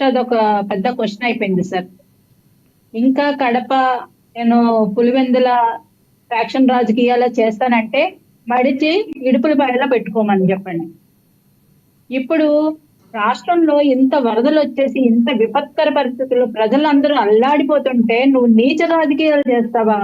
అదొక పెద్ద క్వశ్చన్ అయిపోయింది సార్. ఇంకా కడప నేను పులివెందుల ఫ్యాక్షన్ రాజకీయాలు చేస్తానంటే మడిచి ఇడుపుల పాయలో పెట్టుకోమని చెప్పండి. ఇప్పుడు రాష్ట్రంలో ఇంత వరదలు వచ్చేసి ఇంత విపత్కర పరిస్థితుల్లో ప్రజలందరూ అల్లాడిపోతుంటే నువ్వు నీచ రాజకీయాలు చేస్తావా?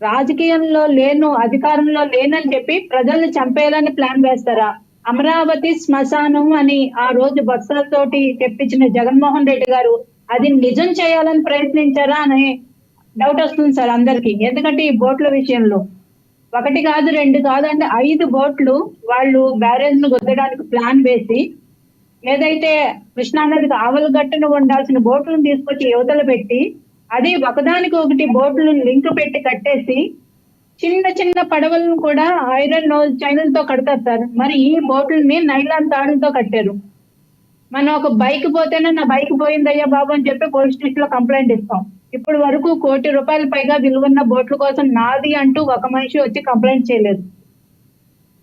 రాజకీయంలో లేను, అధికారంలో లేనని చెప్పి ప్రజల్ని చంపేయాలని ప్లాన్ వేస్తారా? అమరావతి శ్మశానం అని ఆ రోజు బస్సులతోటి తెప్పించిన జగన్మోహన్ రెడ్డి గారు అది నిజం చేయాలని ప్రయత్నించారా అని డౌట్ వస్తుంది సార్ అందరికి. ఎందుకంటే ఈ బోట్ల విషయంలో ఒకటి కాదు, రెండు కాదు అంటే 5 బోట్లు వాళ్ళు బ్యారేజ్ ను గుద్దడానికి ప్లాన్ వేసి, ఏదైతే కృష్ణానదికి ఆవల గట్టున ఉండాల్సిన బోట్లను తీసుకొచ్చి యువతలు పెట్టి, అది ఒకదానికి ఒకటి బోట్లను లింక్ పెట్టి కట్టేసి చిన్న చిన్న పడవలను కూడా ఐరన్ చైనలతో కడతారు సార్. మరి ఈ బోట్లని నైలాన్ తాడులతో కట్టారు. మనం ఒక బైక్ పోతేనే నా బైక్ పోయిందయ్యా బాబు అని చెప్పి పోలీస్ స్టేషన్ లో కంప్లైంట్ ఇస్తాం. ఇప్పుడు వరకు ₹1,00,00,000 పైగా విలువన్న బోట్ల కోసం నాది అంటూ ఒక మనిషి వచ్చి కంప్లైంట్ చేయలేదు.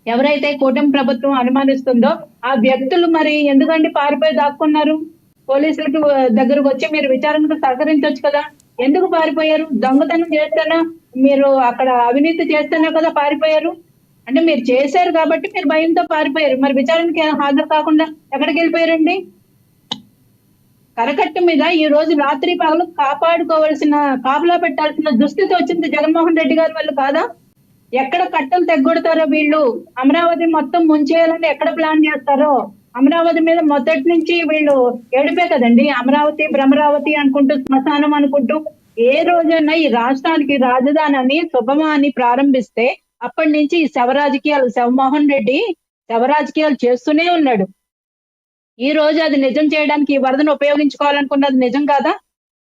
ఎవరైతే కూటమి ప్రభుత్వం అనుమానిస్తుందో ఆ వ్యక్తులు మరి ఎందుకంటే పారిపోయి దాక్కున్నారు? పోలీసులకి దగ్గరకు వచ్చి మీరు విచారణకు సహకరించవచ్చు కదా. ఎందుకు పారిపోయారు? దొంగతనం చేస్తేనా, మీరు అక్కడ అవినీతి చేస్తేనే కదా పారిపోయారు. అంటే మీరు చేశారు కాబట్టి మీరు భయంతో పారిపోయారు. మరి విచారణకి హాజరు కాకుండా ఎక్కడికి వెళ్ళిపోయారండి? కరకట్ట మీద ఈ రోజు రాత్రి పగలు కాపాడుకోవాల్సిన, కాపలా పెట్టాల్సిన దుస్థితి వచ్చింది జగన్మోహన్ రెడ్డి గారి వల్ల కాదా? ఎక్కడ కట్టలు తెగ్గొడతారో వీళ్ళు, అమరావతి మొత్తం ముంచేయాలని ఎక్కడ ప్లాన్ చేస్తారో, అమరావతి మీద మొదటి నుంచి వీళ్ళు ఏడిపే కదండి. అమరావతి భ్రమరావతి అనుకుంటూ, శ్మశానం అనుకుంటూ ఏ రోజైనా ఈ రాష్ట్రానికి రాజధాని అని శుభమా అని ప్రారంభిస్తే అప్పటి నుంచి ఈ శవ రాజకీయాలు, శవమోహన్ రెడ్డి శవ రాజకీయాలు చేస్తూనే ఉన్నాడు. ఈ రోజు అది నిజం చేయడానికి ఈ వరదను ఉపయోగించుకోవాలనుకున్నది నిజం కాదా?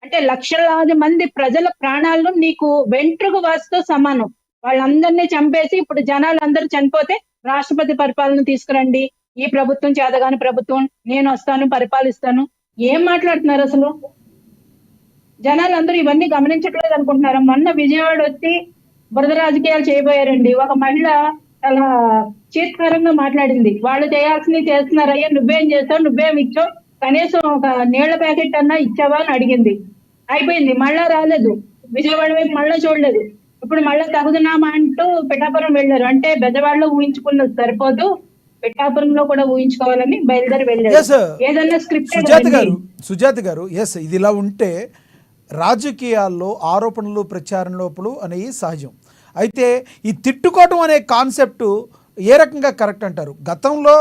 అంటే లక్షలాది మంది ప్రజల ప్రాణాలను నీకు వెంట్రుకు వాసుతో సమానం. వాళ్ళందరినీ చంపేసి ఇప్పుడు జనాలు అందరూ చనిపోతే రాష్ట్రపతి పరిపాలన తీసుకురండి, ఈ ప్రభుత్వం చేతగాని ప్రభుత్వం, నేను వస్తాను పరిపాలిస్తాను, ఏం మాట్లాడుతున్నారు అసలు? జనాలు అందరూ ఇవన్నీ గమనించట్లేదు అనుకుంటున్నారా? మొన్న విజయవాడ వచ్చి బురద రాజకీయాలు చేయబోయారండి. ఒక మహిళ చాలా చీత్కరంగా మాట్లాడింది. వాళ్ళు చేయాల్సినవి చేస్తున్నారయ్యా, నువ్వేం చేస్తావు, నువ్వేం ఇచ్చావు, కనీసం ఒక నీళ్ల ప్యాకెట్ అన్నా ఇచ్చావా అని అడిగింది. అయిపోయింది, మళ్ళా రాలేదు. విజయవాడ వైపు మళ్ళా చూడలేదు. ఇప్పుడు మళ్ళా తగుదనామా అంటూ పిఠాపురం వెళ్ళారు. అంటే బెజవాడలో ఊహించుకున్నది సరిపోదు, పిఠాపురంలో కూడా ఊహించుకోవాలని బయలుదేరి వెళ్ళారు. ఏదన్నా స్క్రిప్ట్ సుజాత గారు ఎస్, ఇది ఇలా ఉంటే రాజకీయాల్లో ఆరోపణలు ప్రచారంలోపులు అనేవి సహజం. అయితే ఈ తిట్టుకోవటం అనే కాన్సెప్టు ఏ రకంగా కరెక్ట్ అంటారు? గతంలో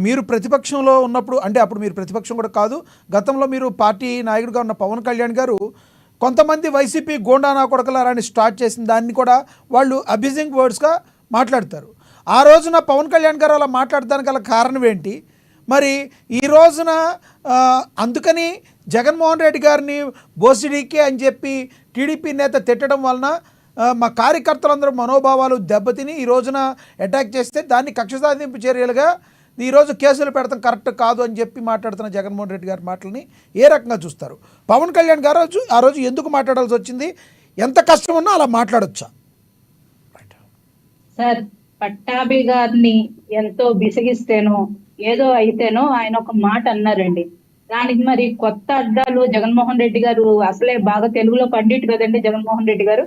మీరు ప్రతిపక్షంలో ఉన్నప్పుడు, అంటే అప్పుడు మీరు ప్రతిపక్షం కూడా కాదు, గతంలో మీరు పార్టీ నాయకుడిగా ఉన్న పవన్ కళ్యాణ్ గారు కొంతమంది వైసీపీ గోండా నా కొడకలారని స్టార్ట్ చేసిన దాన్ని కూడా వాళ్ళు అబ్యూజింగ్ వర్డ్స్గా మాట్లాడతారు. ఆ రోజున పవన్ కళ్యాణ్ గారు అలా మాట్లాడడానికి గల కారణం ఏంటి? మరి ఈ రోజున అందుకని జగన్మోహన్ రెడ్డి గారిని బోసిడీకే అని చెప్పి టీడీపీ నేత తిట్టడం వలన మా కార్యకర్తలందరూ మనోభావాలు దెబ్బతిని ఈ రోజున అటాక్ చేస్తే దాన్ని కక్ష సాధింపు చర్యలుగా ఈరోజు కేసులు పెడతాం కరెక్ట్ కాదు అని చెప్పి మాట్లాడుతున్న జగన్మోహన్ రెడ్డి గారి మాటలని ఏ రకంగా చూస్తారు? పవన్ కళ్యాణ్ గారు ఆ రోజు ఎందుకు మాట్లాడాల్సి వచ్చింది? ఎంత కష్టం ఉన్నా అలా మాట్లాడొచ్చా? సార్, పట్టాభి గారిని ఎంతో విసిగిస్తేనో ఏదో అయితేనో ఆయన ఒక మాట అన్నారండి. దానికి మరి కొత్త అడ్డాలు జగన్మోహన్ రెడ్డి గారు, అసలే బాగా తెలుగులో పండిట్ కదండి జగన్మోహన్ రెడ్డి గారు,